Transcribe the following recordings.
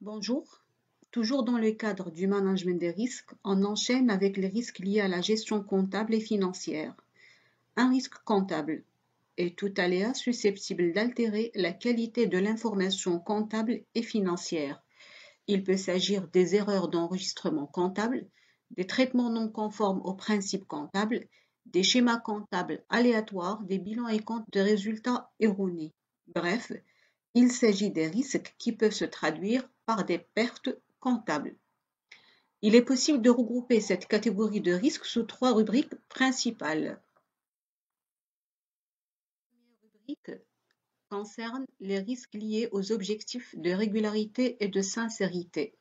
Bonjour. Toujours dans le cadre du management des risques, on enchaîne avec les risques liés à la gestion comptable et financière. Un risque comptable est tout aléa susceptible d'altérer la qualité de l'information comptable et financière. Il peut s'agir des erreurs d'enregistrement comptable, des traitements non conformes aux principes comptables, des schémas comptables aléatoires, des bilans et comptes de résultats erronés. Bref, il s'agit des risques qui peuvent se traduire par des pertes comptables. Il est possible de regrouper cette catégorie de risques sous trois rubriques principales. La première rubrique concerne les risques liés aux objectifs de régularité et de sincérité.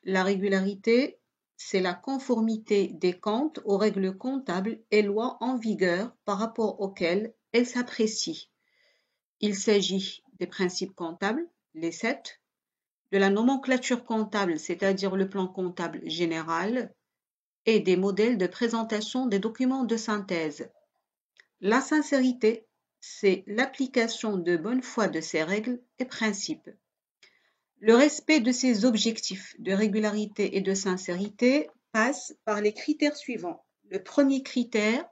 La régularité, c'est la conformité des comptes aux règles comptables et lois en vigueur par rapport auxquelles elles s'apprécient. Il s'agit des principes comptables, les 7, de la nomenclature comptable, c'est-à-dire le plan comptable général, et des modèles de présentation des documents de synthèse. La sincérité, c'est l'application de bonne foi de ces règles et principes. Le respect de ces objectifs de régularité et de sincérité passe par les critères suivants. Le premier critère,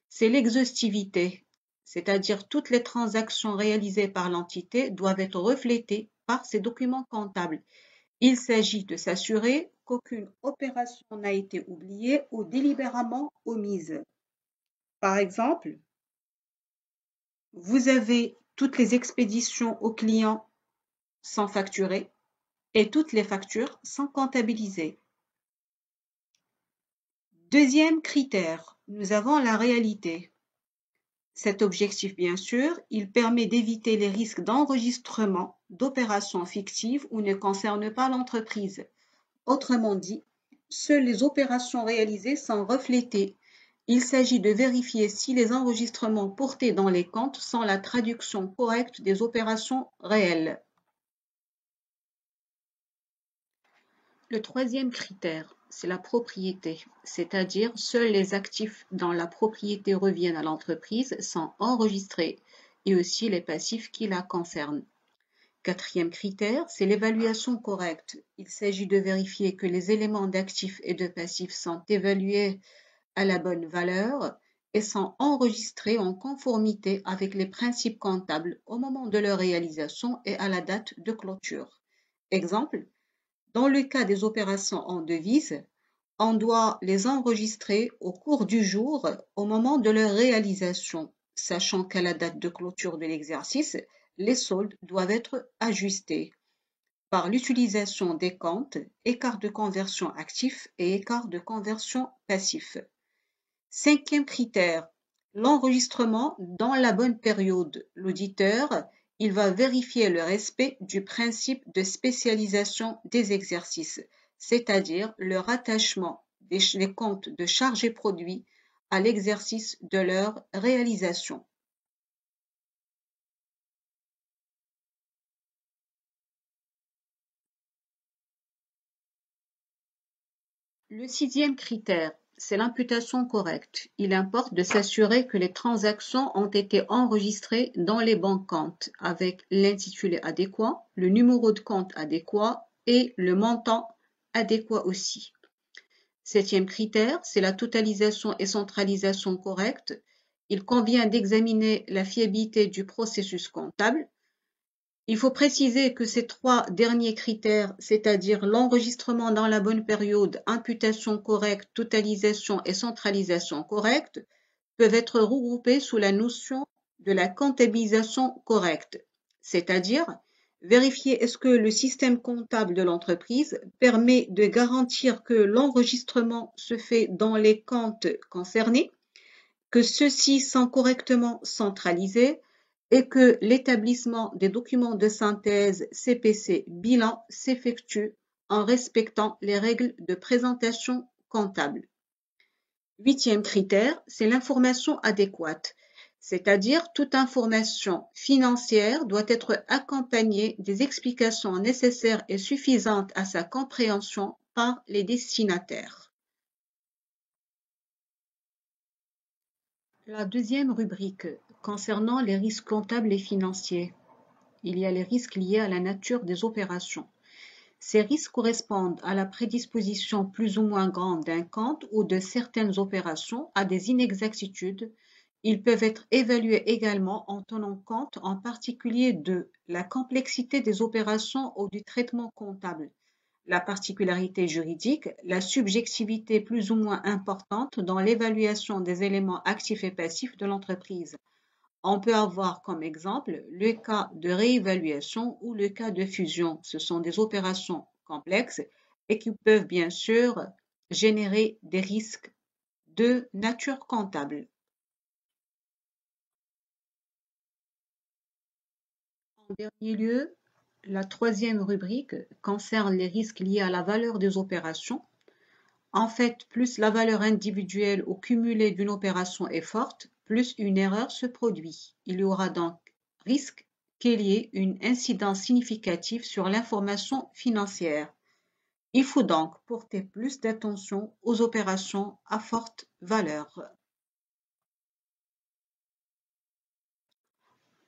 c'est l'exhaustivité, c'est-à-dire toutes les transactions réalisées par l'entité doivent être reflétées par ces documents comptables. Il s'agit de s'assurer qu'aucune opération n'a été oubliée ou délibérément omise. Par exemple, vous avez toutes les expéditions aux clients sans facturer et toutes les factures sans comptabiliser. Deuxième critère, nous avons la réalité. Cet objectif, bien sûr, il permet d'éviter les risques d'enregistrement d'opérations fictives ou ne concerne pas l'entreprise. Autrement dit, seules les opérations réalisées sont reflétées. Il s'agit de vérifier si les enregistrements portés dans les comptes sont la traduction correcte des opérations réelles. Le troisième critère, c'est la propriété, c'est-à-dire seuls les actifs dont la propriété reviennent à l'entreprise sont enregistrés et aussi les passifs qui la concernent. Quatrième critère, c'est l'évaluation correcte. Il s'agit de vérifier que les éléments d'actifs et de passifs sont évalués à la bonne valeur et sont enregistrés en conformité avec les principes comptables au moment de leur réalisation et à la date de clôture. Exemple, dans le cas des opérations en devise, on doit les enregistrer au cours du jour au moment de leur réalisation, sachant qu'à la date de clôture de l'exercice, les soldes doivent être ajustés par l'utilisation des comptes écart de conversion actif et écart de conversion passif. Cinquième critère, l'enregistrement dans la bonne période. L'auditeur, il va vérifier le respect du principe de spécialisation des exercices, c'est-à-dire le rattachement des comptes de charges et produits à l'exercice de leur réalisation. Le sixième critère, c'est l'imputation correcte. Il importe de s'assurer que les transactions ont été enregistrées dans les bons comptes avec l'intitulé adéquat, le numéro de compte adéquat et le montant adéquat aussi. Septième critère, c'est la totalisation et centralisation correcte. Il convient d'examiner la fiabilité du processus comptable. Il faut préciser que ces trois derniers critères, c'est-à-dire l'enregistrement dans la bonne période, imputation correcte, totalisation et centralisation correcte, peuvent être regroupés sous la notion de la comptabilisation correcte, c'est-à-dire vérifier est-ce que le système comptable de l'entreprise permet de garantir que l'enregistrement se fait dans les comptes concernés, que ceux-ci sont correctement centralisés, et que l'établissement des documents de synthèse CPC bilan s'effectue en respectant les règles de présentation comptable. Huitième critère, c'est l'information adéquate, c'est-à-dire toute information financière doit être accompagnée des explications nécessaires et suffisantes à sa compréhension par les destinataires. La deuxième rubrique concernant les risques comptables et financiers. Il y a les risques liés à la nature des opérations. Ces risques correspondent à la prédisposition plus ou moins grande d'un compte ou de certaines opérations à des inexactitudes. Ils peuvent être évalués également en tenant compte en particulier de la complexité des opérations ou du traitement comptable, la particularité juridique, la subjectivité plus ou moins importante dans l'évaluation des éléments actifs et passifs de l'entreprise. On peut avoir comme exemple le cas de réévaluation ou le cas de fusion. Ce sont des opérations complexes et qui peuvent bien sûr générer des risques de nature comptable. En dernier lieu, la troisième rubrique concerne les risques liés à la valeur des opérations. En fait, plus la valeur individuelle ou cumulée d'une opération est forte, plus une erreur se produit. Il y aura donc risque qu'il y ait une incidence significative sur l'information financière. Il faut donc porter plus d'attention aux opérations à forte valeur.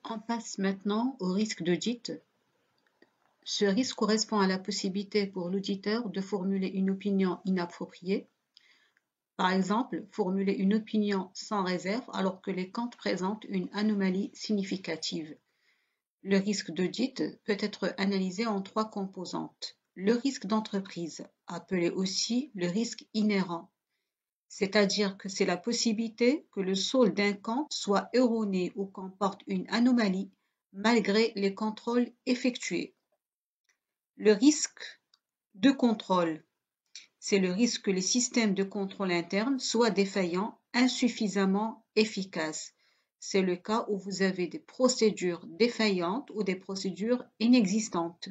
On passe maintenant au risque d'audit. Ce risque correspond à la possibilité pour l'auditeur de formuler une opinion inappropriée. Par exemple, formuler une opinion sans réserve alors que les comptes présentent une anomalie significative. Le risque d'audit peut être analysé en trois composantes. Le risque d'entreprise, appelé aussi le risque inhérent, c'est-à-dire que c'est la possibilité que le solde d'un compte soit erroné ou comporte une anomalie malgré les contrôles effectués. Le risque de contrôle, c'est le risque que les systèmes de contrôle interne soient défaillants, insuffisamment efficaces. C'est le cas où vous avez des procédures défaillantes ou des procédures inexistantes.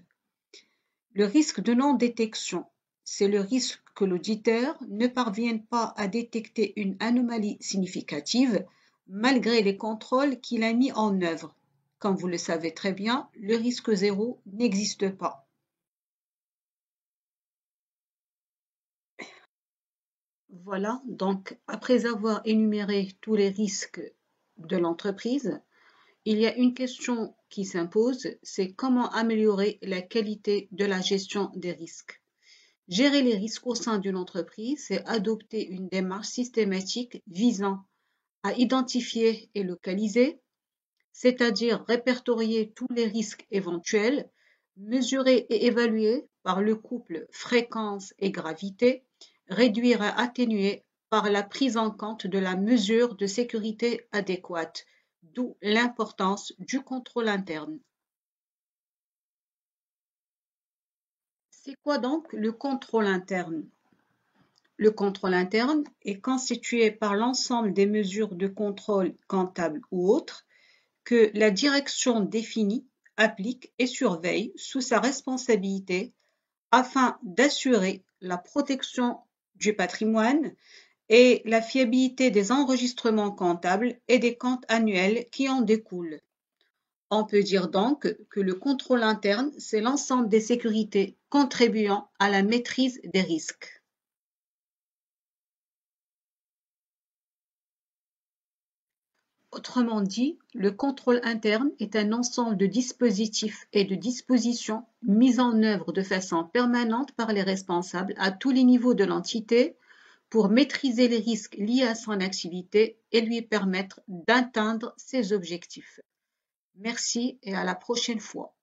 Le risque de non-détection, c'est le risque que l'auditeur ne parvienne pas à détecter une anomalie significative malgré les contrôles qu'il a mis en œuvre. Comme vous le savez très bien, le risque zéro n'existe pas. Voilà, donc après avoir énuméré tous les risques de l'entreprise, il y a une question qui s'impose, c'est comment améliorer la qualité de la gestion des risques. Gérer les risques au sein d'une entreprise, c'est adopter une démarche systématique visant à identifier et localiser, c'est-à-dire répertorier tous les risques éventuels, mesurer et évaluer par le couple fréquence et gravité, réduire et atténuer par la prise en compte de la mesure de sécurité adéquate, d'où l'importance du contrôle interne. C'est quoi donc le contrôle interne? Le contrôle interne est constitué par l'ensemble des mesures de contrôle comptable ou autres que la direction définit, applique et surveille sous sa responsabilité afin d'assurer la protection du patrimoine et la fiabilité des enregistrements comptables et des comptes annuels qui en découlent. On peut dire donc que le contrôle interne, c'est l'ensemble des sécurités contribuant à la maîtrise des risques. Autrement dit, le contrôle interne est un ensemble de dispositifs et de dispositions mis en œuvre de façon permanente par les responsables à tous les niveaux de l'entité pour maîtriser les risques liés à son activité et lui permettre d'atteindre ses objectifs. Merci et à la prochaine fois.